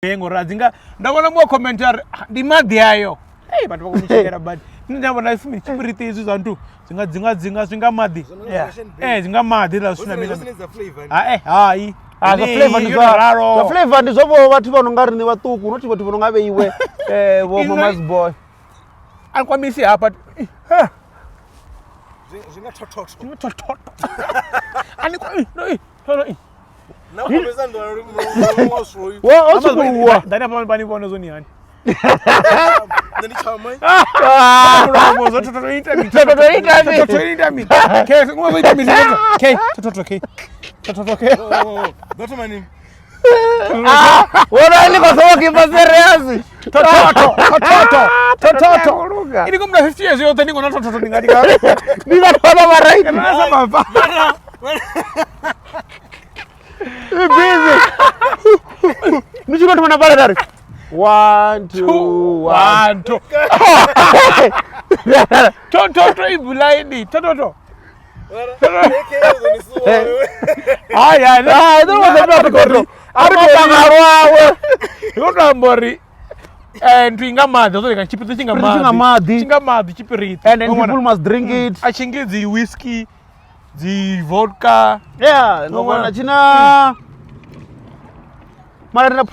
ngora dzinga ndakona mo commentary ndi madhi ayo vantu vakumichekera but ndinabona ifumi chipiriti izvi zantu dzinga zwinga madhi dzinga madhi la swina mina hai the flavor ndizovo vatu vanonga rini vatuku unoti vatu vanonga veiwe vo mama's boy ankwamisi hapa zwinga thothotho thothotho ndani apa panivona zoni hani ini kumna 50 years yote niko na thothotho ningadika ningatona maraiti busy nichinotomana pale dari 1 2 thothotho ibulaini thothotho ikoambori ndinga madhi azoeka chipiriso chinga madhi chipiriti and people must drink it achinge dzi whisky dzi vodka nobona china mara ndina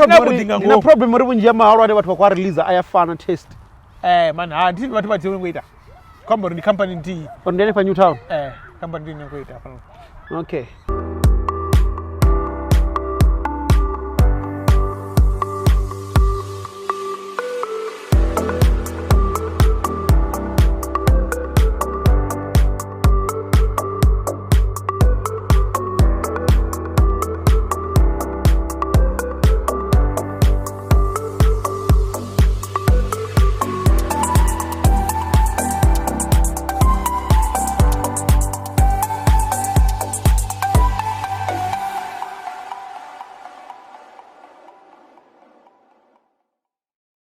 problem ri vunji ya mahalo ane vatu vakwareleasa ayafana taste man handii vatu vatingoita kwambori ndi company ndi ndene pa Newtown company ndi inongoita okay